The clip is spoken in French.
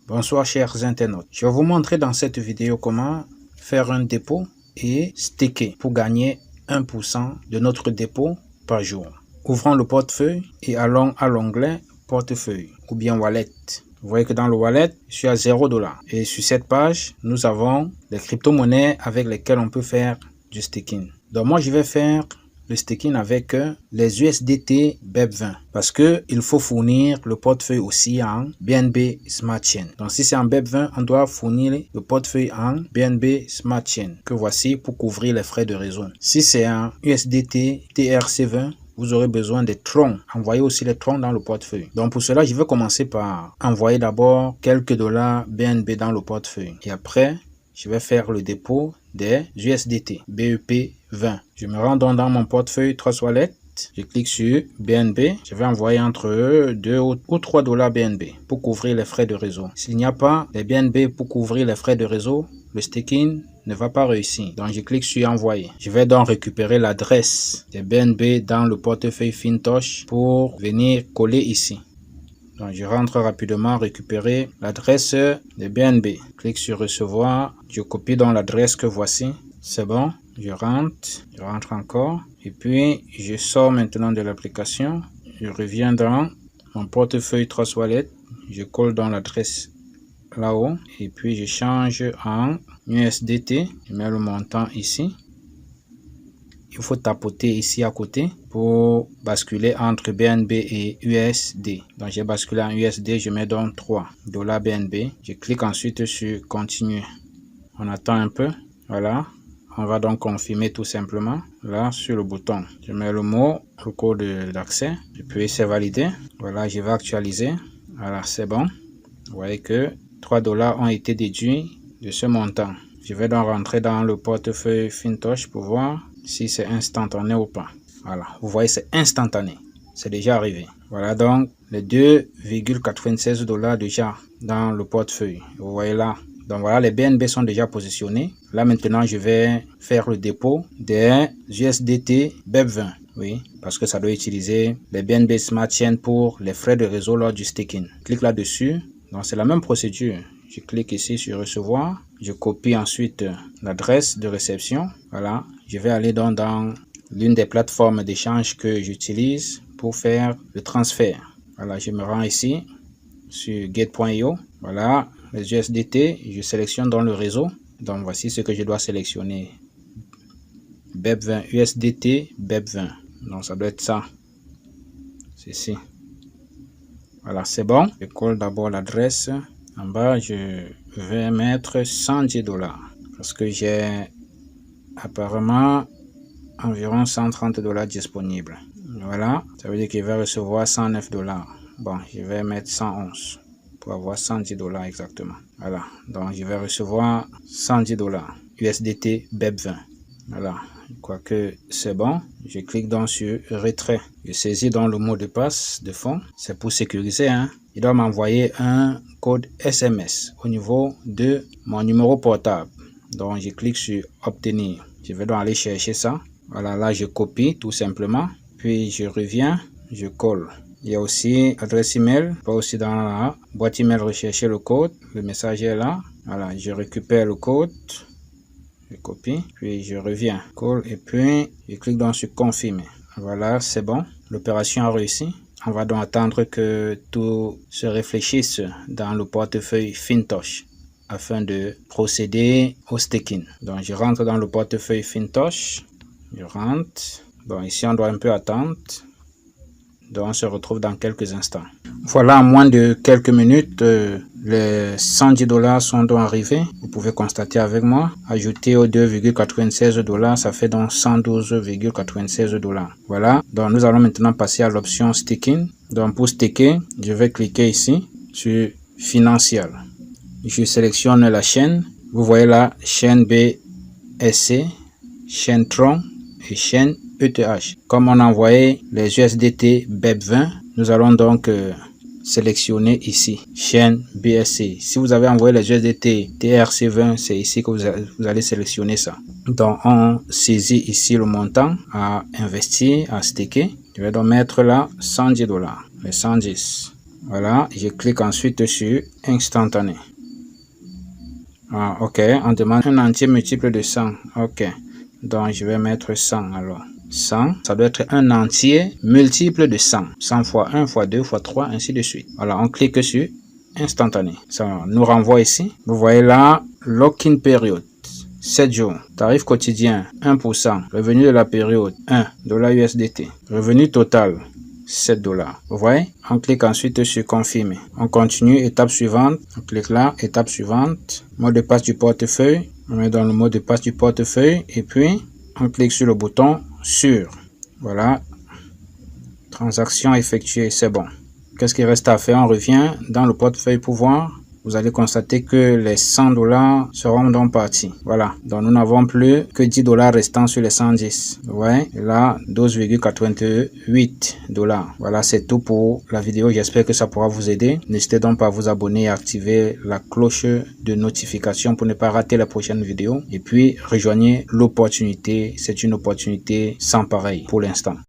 Bonsoir chers internautes, je vais vous montrer dans cette vidéo comment faire un dépôt et staker pour gagner 1% de notre dépôt par jour. Ouvrons le portefeuille et allons à l'onglet portefeuille ou bien wallet. Vous voyez que dans le wallet, je suis à 0$. Et sur cette page, nous avons les crypto-monnaies avec lesquelles on peut faire du staking. Donc moi, je vais faire le staking avec les USDT BEP20 parce que il faut fournir le portefeuille aussi en BNB Smart Chain. Donc si c'est en BEP20, on doit fournir le portefeuille en BNB Smart Chain que voici pour couvrir les frais de réseau. Si c'est en USDT TRC20, vous aurez besoin des troncs. Envoyez aussi les troncs dans le portefeuille. Donc pour cela, je vais commencer par envoyer d'abord quelques dollars BNB dans le portefeuille. Et après, je vais faire le dépôt des USDT BEP20. Je me rends donc dans mon portefeuille Trust Wallet. Je clique sur BNB. Je vais envoyer entre 2 ou 3 dollars BNB pour couvrir les frais de réseau. S'il n'y a pas les BNB pour couvrir les frais de réseau, le staking ne va pas réussir. Donc je clique sur envoyer. Je vais donc récupérer l'adresse des BNB dans le portefeuille Fintosh pour venir coller ici. Donc je rentre rapidement récupérer l'adresse de BNB. Clique sur recevoir. Je copie dans l'adresse que voici. C'est bon. Je rentre encore. Et puis je sors maintenant de l'application. Je reviens dans mon portefeuille Trust Wallet. Je colle dans l'adresse là-haut. Et puis je change en USDT. Je mets le montant ici. Il faut tapoter ici à côté pour basculer entre BNB et USD. Donc j'ai basculé en USD, je mets donc 3 dollars BNB. Je clique ensuite sur continuer. On attend un peu. Voilà. On va donc confirmer tout simplement là sur le bouton. Je mets le mot, le code d'accès. Et puis c'est validé. Voilà, je vais actualiser. Voilà, c'est bon. Vous voyez que 3 dollars ont été déduits de ce montant. Je vais donc rentrer dans le portefeuille Fintosh pour voir si c'est instantané ou pas. Voilà, vous voyez, c'est instantané. C'est déjà arrivé. Voilà donc les 2,96 dollars déjà dans le portefeuille. Vous voyez là. Donc voilà, les BNB sont déjà positionnés. Là maintenant, je vais faire le dépôt des USDT BEP20. Oui, parce que ça doit utiliser les BNB Smart Chain pour les frais de réseau lors du staking. Clique là-dessus. Donc c'est la même procédure. Je clique ici sur recevoir. Je copie ensuite l'adresse de réception. Voilà. Je vais aller donc dans l'une des plateformes d'échange que j'utilise pour faire le transfert. Voilà, je me rends ici sur get.io. Voilà, les USDT. Je sélectionne dans le réseau. Donc voici ce que je dois sélectionner. BEP20, USDT BEP20. Donc ça doit être ça. C'est ici. Voilà, c'est bon. Je colle d'abord l'adresse. En bas, je vais mettre 110 dollars parce que j'ai apparemment environ 130 dollars disponibles. Voilà, ça veut dire qu'il va recevoir 109 dollars. Bon, je vais mettre 111 pour avoir 110 dollars exactement. Voilà, donc je vais recevoir 110 dollars USDT BEP20. Voilà, je crois que c'est bon. Je clique donc sur retrait. Je saisis donc le mot de passe de fond. C'est pour sécuriser, hein. Il doit m'envoyer un code SMS au niveau de mon numéro portable. Donc je clique sur obtenir. Je vais donc aller chercher ça. Voilà, là je copie tout simplement. Puis je reviens, je colle. Il y a aussi l'adresse email. Pas aussi dans la boîte email rechercher le code. Le message est là. Voilà, je récupère le code. Je copie, puis je reviens, colle et puis je clique donc sur confirmer. Voilà, c'est bon. L'opération a réussi. On va donc attendre que tout se réfléchisse dans le portefeuille Fintosh afin de procéder au staking. Donc je rentre dans le portefeuille Fintosh. Je rentre. Bon, ici on doit un peu attendre. Donc on se retrouve dans quelques instants. Voilà, en moins de quelques minutes, les 110 dollars sont donc arrivés. Vous pouvez constater avec moi. Ajouter aux 2,96 dollars, ça fait donc 112,96 dollars. Voilà, donc nous allons maintenant passer à l'option staking. Donc pour staker, je vais cliquer ici sur financial. Je sélectionne la chaîne. Vous voyez là, chaîne BSC, chaîne Tron et chaîne ETH. Comme on a envoyé les USDT BEP20, nous allons donc sélectionner ici chaîne BSC. Si vous avez envoyé les USDT TRC20, c'est ici que vous allez sélectionner ça. Donc on saisit ici le montant à investir, à staker. Je vais donc mettre là 110 dollars, les 110. Voilà, je clique ensuite sur instantané. Ah, ok, on demande un entier multiple de 100. Ok, donc je vais mettre 100 alors. 100, ça doit être un entier multiple de 100. 100 fois 1 fois 2 fois 3, ainsi de suite. Voilà, on clique sur instantané. Ça nous renvoie ici. Vous voyez là, lock-in période. 7 jours. Tarif quotidien 1%. Revenu de la période 1 $USDT. Revenu total 7 $. Vous voyez? On clique ensuite sur confirmer. On continue, étape suivante. On clique là, étape suivante. Mot de passe du portefeuille. On met dans le mot de passe du portefeuille et puis on clique sur le bouton sur. Voilà. Transaction effectuée, c'est bon. Qu'est-ce qu'il reste à faire? On revient dans le portefeuille pour voir. Vous allez constater que les 100 $ seront donc partis. Voilà. Donc, nous n'avons plus que 10 $ restants sur les 110. Ouais. Là, 12,88 $. Voilà, c'est tout pour la vidéo. J'espère que ça pourra vous aider. N'hésitez donc pas à vous abonner et à activer la cloche de notification pour ne pas rater la prochaine vidéo. Et puis, rejoignez l'opportunité. C'est une opportunité sans pareil pour l'instant.